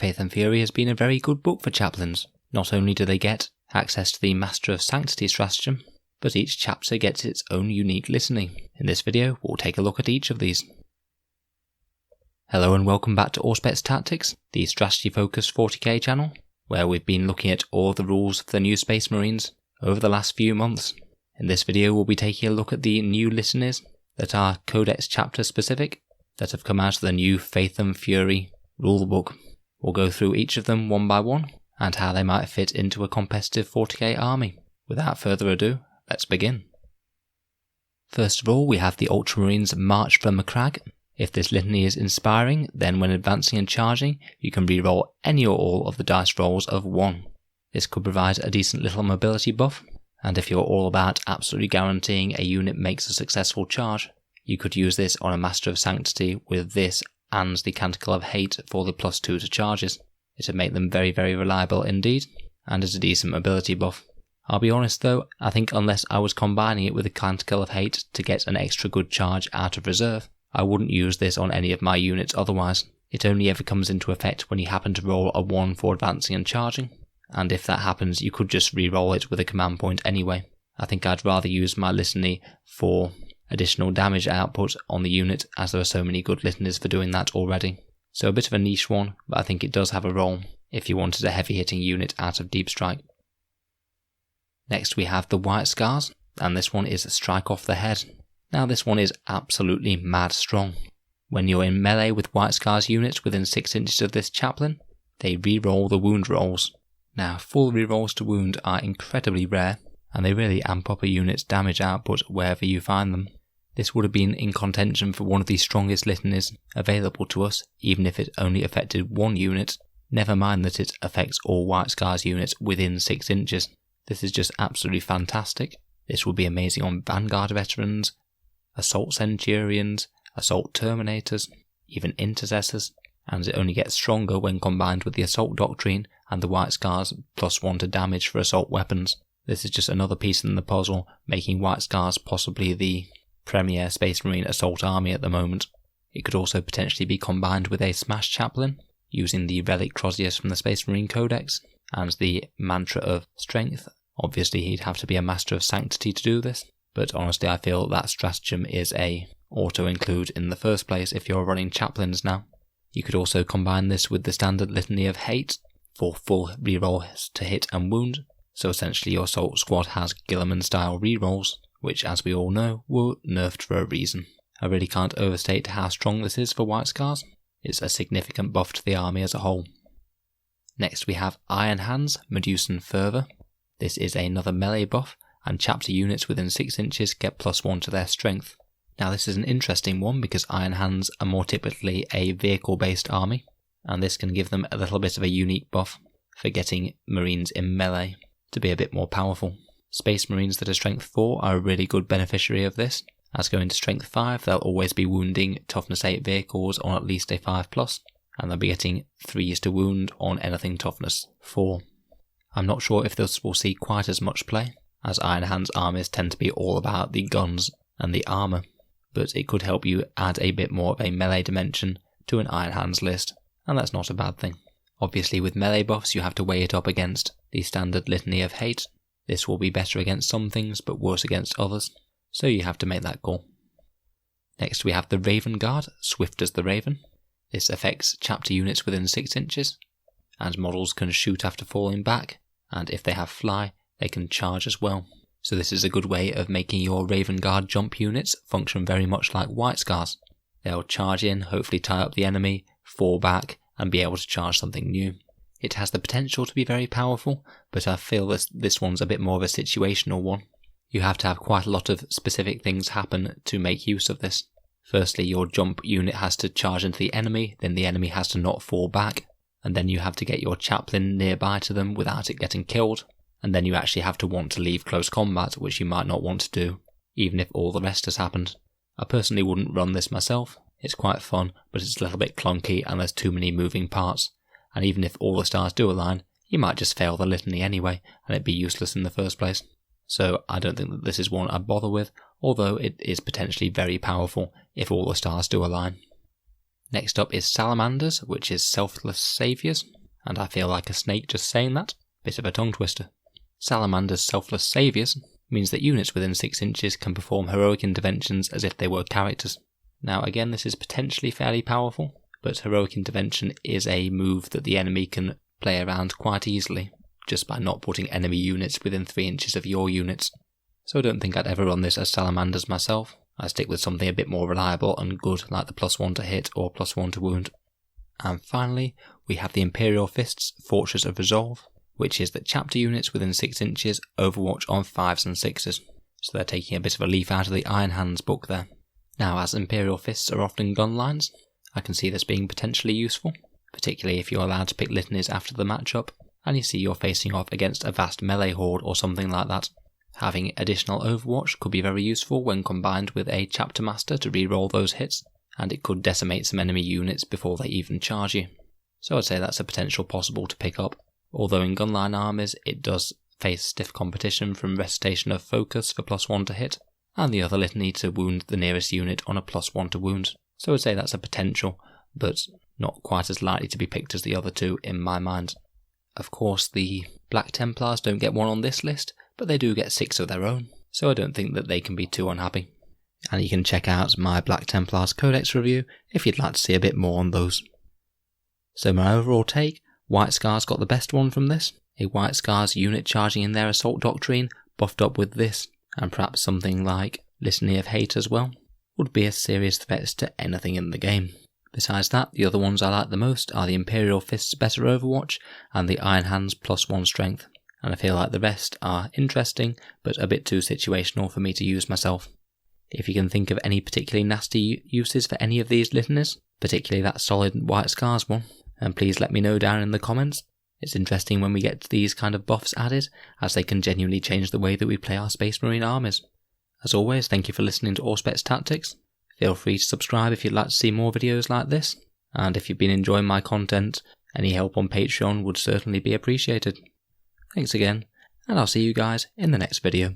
Faith and Fury has been a very good book for chaplains. Not only do they get access to the Master of Sanctity stratagem, but each chapter gets its own unique litany. In this video, we'll take a look at each of these. Hello and welcome back to Auspex Tactics, the strategy-focused 40k channel, where we've been looking at all the rules for the new Space Marines over the last few months. In this video, we'll be taking a look at the new litanies that are Codex chapter specific, that have come out of the new Faith and Fury rulebook. We'll go through each of them one by one, and how they might fit into a competitive 40k army. Without further ado, let's begin. First of all, we have the Ultramarines of March from Macragge. If this litany is inspiring, then when advancing and charging, you can reroll any or all of the dice rolls of 1. This could provide a decent little mobility buff, and if you're all about absolutely guaranteeing a unit makes a successful charge, you could use this on a Master of Sanctity with this and the Canticle of Hate for the +2 to charges. It would make them very, very reliable indeed, and is a decent mobility buff. I'll be honest though, I think unless I was combining it with the Canticle of Hate to get an extra good charge out of reserve, I wouldn't use this on any of my units otherwise. It only ever comes into effect when you happen to roll a 1 for advancing and charging, and if that happens you could just re-roll it with a command point anyway. I think I'd rather use my litany for additional damage output on the unit, as there are so many good litanies for doing that already. So a bit of a niche one, but I think it does have a role if you wanted a heavy hitting unit out of Deep Strike. Next we have the White Scars, and this one is Strike Off the Head. Now this one is absolutely mad strong. When you're in melee with White Scars units within 6 inches of this chaplain, they re-roll the wound rolls. Now full re-rolls to wound are incredibly rare, and they really amp up a unit's damage output wherever you find them. This would have been in contention for one of the strongest litanies available to us, even if it only affected one unit, never mind that it affects all White Scars units within 6 inches. This is just absolutely fantastic. This would be amazing on Vanguard veterans, Assault Centurions, Assault Terminators, even Intercessors, and it only gets stronger when combined with the Assault Doctrine and the White Scars +1 to damage for assault weapons. This is just another piece in the puzzle, making White Scars possibly the premier Space Marine assault army at the moment. It could also potentially be combined with a Smash Chaplain, using the Relic Crozius from the Space Marine Codex, and the Mantra of Strength. Obviously he'd have to be a Master of Sanctity to do this, but honestly I feel that stratagem is a auto-include in the first place if you're running Chaplains now. You could also combine this with the standard Litany of Hate for full rerolls to hit and wound, so essentially your assault squad has Guilliman style rerolls, which as we all know were nerfed for a reason. I really can't overstate how strong this is for White Scars. It's a significant buff to the army as a whole. Next we have Iron Hands, Medusan Fervour. This is another melee buff, and chapter units within 6 inches get +1 to their strength. Now this is an interesting one because Iron Hands are more typically a vehicle based army, and this can give them a little bit of a unique buff for getting Marines in melee to be a bit more powerful. Space Marines that are strength 4 are a really good beneficiary of this, as going to strength 5 they'll always be wounding toughness 8 vehicles on at least a 5+, and they'll be getting 3s to wound on anything toughness 4. I'm not sure if this will see quite as much play, as Iron Hands armies tend to be all about the guns and the armour, but it could help you add a bit more of a melee dimension to an Iron Hands list, and that's not a bad thing. Obviously with melee buffs you have to weigh it up against the standard Litany of Hate. This will be better against some things but worse against others, so you have to make that call. Next we have the Raven Guard, Swift as the Raven. This affects chapter units within 6 inches, and models can shoot after falling back, and if they have fly, they can charge as well. So this is a good way of making your Raven Guard jump units function very much like White Scars. They'll charge in, hopefully tie up the enemy, fall back, and be able to charge something new. It has the potential to be very powerful, but I feel this one's a bit more of a situational one. You have to have quite a lot of specific things happen to make use of this. Firstly, your jump unit has to charge into the enemy, then the enemy has to not fall back, and then you have to get your chaplain nearby to them without it getting killed, and then you actually have to want to leave close combat, which you might not want to do, even if all the rest has happened. I personally wouldn't run this myself. It's quite fun, but it's a little bit clunky and there's too many moving parts, and even if all the stars do align, you might just fail the litany anyway, and it'd be useless in the first place. So I don't think that this is one I'd bother with, although it is potentially very powerful if all the stars do align. Next up is Salamanders, which is Selfless Saviours, and I feel like a snake just saying that. Bit of a tongue twister. Salamanders' Selfless Saviours means that units within 6 inches can perform heroic interventions as if they were characters. Now again, this is potentially fairly powerful, but heroic intervention is a move that the enemy can play around quite easily, just by not putting enemy units within 3 inches of your units. So I don't think I'd ever run this as Salamanders myself. I stick with something a bit more reliable and good, like the +1 to hit or +1 to wound. And finally, we have the Imperial Fists Fortress of Resolve, which is that chapter units within 6 inches overwatch on 5s and 6s. So they're taking a bit of a leaf out of the Iron Hands book there. Now, as Imperial Fists are often gun lines, I can see this being potentially useful, particularly if you're allowed to pick Litanies after the matchup, and you see you're facing off against a vast melee horde or something like that. Having additional overwatch could be very useful when combined with a chapter master to reroll those hits, and it could decimate some enemy units before they even charge you. So I'd say that's a potential possible to pick up, although in gunline armies it does face stiff competition from Recitation of Focus for +1 to hit, and the other litany to wound the nearest unit on a +1 to wound. So I'd say that's a potential, but not quite as likely to be picked as the other two in my mind. Of course, the Black Templars don't get one on this list, but they do get 6 of their own, so I don't think that they can be too unhappy. And you can check out my Black Templars Codex review if you'd like to see a bit more on those. So my overall take, White Scars got the best one from this. A White Scars unit charging in their Assault Doctrine, buffed up with this, and perhaps something like Litany of Hate as well, would be a serious threat to anything in the game. Besides that, the other ones I like the most are the Imperial Fists Better Overwatch and the Iron Hands +1 Strength, and I feel like the rest are interesting, but a bit too situational for me to use myself. If you can think of any particularly nasty uses for any of these litanies, particularly that solid White Scars one, and please let me know down in the comments. It's interesting when we get these kind of buffs added, as they can genuinely change the way that we play our Space Marine armies. As always, thank you for listening to Auspex Tactics. Feel free to subscribe if you'd like to see more videos like this, and if you've been enjoying my content, any help on Patreon would certainly be appreciated. Thanks again, and I'll see you guys in the next video.